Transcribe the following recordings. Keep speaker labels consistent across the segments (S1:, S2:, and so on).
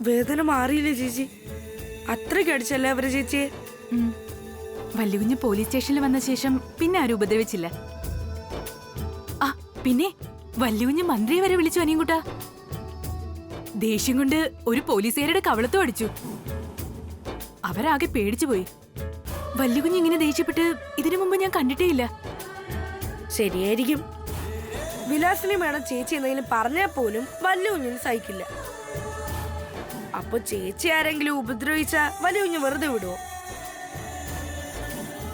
S1: വേദന മാറിയില്ലേ ചേച്ചി? അത്രയ്ക്ക് അടിച്ചല്ലേ അവര് ചേച്ചിയെ?
S2: വല്ലുകുഞ്ഞ് പോലീസ് സ്റ്റേഷനിൽ വന്ന ശേഷം പിന്നെ ആരും ഉപദ്രവിച്ചില്ല. ആ പിന്നെ വല്ലുകുഞ്ഞ് മന്ത്രിയെ വരെ വിളിച്ചു. അനിയൻകുട്ടാ ദേഷ്യം കൊണ്ട് ഒരു പോലീസുകാരുടെ കവളത്തും അടിച്ചു. അവരാകെ പേടിച്ചു പോയി. വല്ലുകുഞ്ഞ് ഇങ്ങനെ ദേഷ്യപ്പെട്ട് ഇതിനു മുമ്പ് ഞാൻ കണ്ടിട്ടേ ഇല്ല.
S1: ശരിയായിരിക്കും. വിലാസിനി മേഡം ചേച്ചി എന്തെങ്കിലും പറഞ്ഞാൽ പോലും വല്ലുകുഞ്ഞിന് സഹിക്കില്ല. അപ്പൊ ചേച്ചി ആരെങ്കിലും ഉപദ്രവിച്ച വല്ലുകുഞ്ഞ് വെറുതെ വിടുവോ?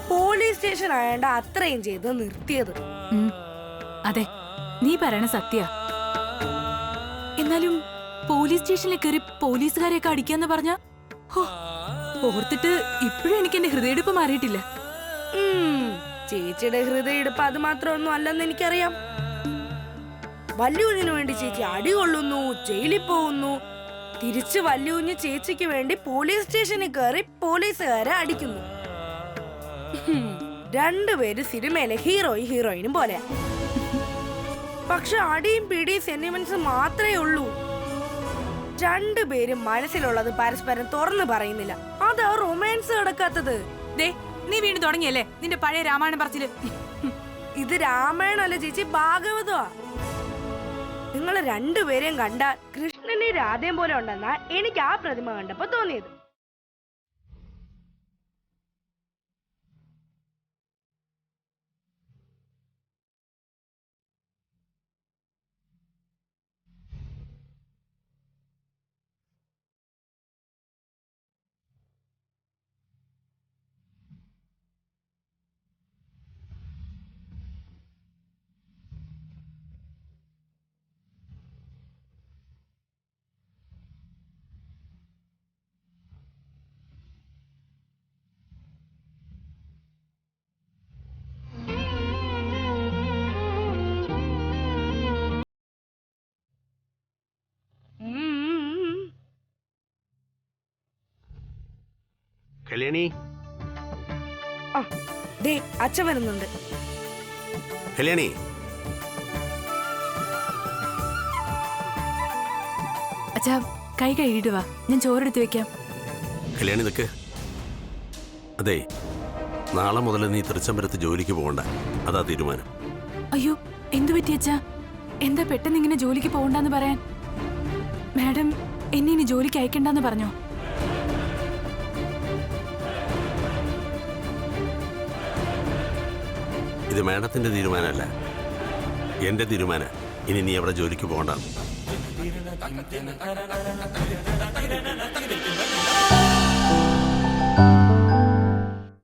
S1: പോലീസ് സ്റ്റേഷൻ ആയണ്ട അത്രയും ചെയ്ത് നിർത്തിയത്.
S2: അതെ, നീ പറയണ സത്യ. എന്നാലും പോലീസ് സ്റ്റേഷനിൽ കയറി പോലീസുകാരെയൊക്കെ അടിക്കാന്ന് പറഞ്ഞ ഓർത്തിട്ട് ഇപ്പോഴും എനിക്ക് എന്റെ ഹൃദയടുപ്പ് മാറിയിട്ടില്ല.
S1: ചേച്ചിയുടെ ഹൃദയടുപ്പ് അത് മാത്രമൊന്നും അല്ലെന്ന് എനിക്കറിയാം. വല്ലുകുഞ്ഞിന് വേണ്ടി ചേച്ചി അടി കൊള്ളുന്നു, ജയിലിൽ പോകുന്നു. തിരിച്ച് വല്ലുകുഞ്ഞ് ചേച്ചിക്ക് വേണ്ടി പോലീസ് സ്റ്റേഷനിൽ കയറി പോലീസുകാരെ അടിക്കുന്നു. രണ്ടുപേര് സിനിമയിലെ ഹീറോയും ഹീറോയിനും പോലെയാ. പക്ഷെ അടിയും പിടിയും സെന്റിമെന്റ്സും മാത്രമേ ഉള്ളൂ. രണ്ടുപേരും മനസ്സിലുള്ളത് പരസ്പരം തുറന്നു പറയുന്നില്ല. അതാ റൊമാൻസ് നടക്കാത്തത്.
S2: നീ വീണ്ടും തുടങ്ങിയല്ലേ നിന്റെ പഴയ രാമായണം പറച്ചില്.
S1: ഇത് രാമായണമല്ല ചേച്ചി, ഭാഗവതമാ. നിങ്ങൾ രണ്ടുപേരെയും കണ്ടാൽ കൃഷ്ണനെ രാധയും പോലെ ഉണ്ടെന്നാ എനിക്ക് ആ പ്രതിമ കണ്ടപ്പോ തോന്നിയത്.
S3: കല്യാണി,
S1: അച്ഛ വരുന്നുണ്ട്.
S3: കല്യാണി,
S2: അച്ഛാ കൈ കഴുകിയിട്ട് വാ, ഞാൻ ചോറെടുത്ത് വെക്കാം.
S3: കല്യാണി നിക്ക്. അതെ, നാളെ മുതൽ നീ തൃച്ചംബരത്ത് ജോലിക്ക് പോകണ്ട, അതാ തീരുമാനം.
S2: അയ്യോ എന്തു പറ്റി അച്ഛാ? എന്താ പെട്ടെന്ന് ഇങ്ങനെ ജോലിക്ക് പോകണ്ടെന്ന് പറയാൻ? മാഡം എന്നെ ഇനി ജോലിക്ക് അയക്കണ്ടെന്ന് പറഞ്ഞോ?
S3: ഇത് മാഡത്തിന്റെ തീരുമാനമല്ല, എന്റെ തീരുമാനം. ഇനി നീ അവിടെ ജോലിക്ക് പോകണ്ട.